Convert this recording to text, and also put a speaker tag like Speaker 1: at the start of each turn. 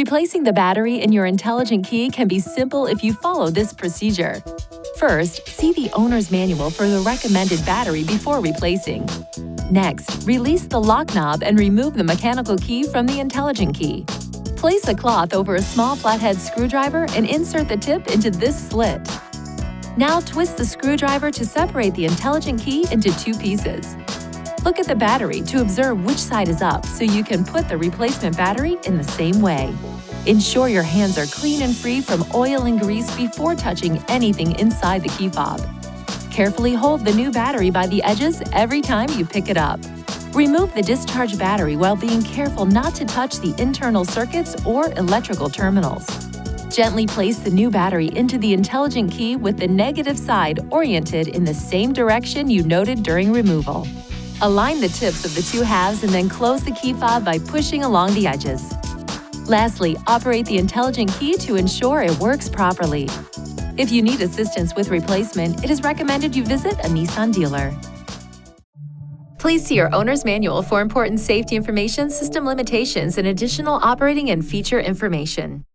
Speaker 1: Replacing the battery in your intelligent key can be simple if you follow this procedure. First, see the owner's manual for the recommended battery before replacing. Next, release the lock knob and remove the mechanical key from the intelligent key. Place a cloth over a small flathead screwdriver and insert the tip into this slit. Now twist the screwdriver to separate the intelligent key into two pieces. Look at the battery to observe which side is up so you can put the replacement battery in the same way. Ensure your hands are clean and free from oil and grease before touching anything inside the key fob. Carefully hold the new battery by the edges every time you pick it up. Remove the discharged battery while being careful not to touch the internal circuits or electrical terminals. Gently place the new battery into the intelligent key with the negative side oriented in the same direction you noted during removal. Align the tips of the two halves and then close the key fob by pushing along the edges. Lastly, operate the intelligent key to ensure it works properly. If you need assistance with replacement, it is recommended you visit a Nissan dealer. Please see your owner's manual for important safety information, system limitations, and additional operating and feature information.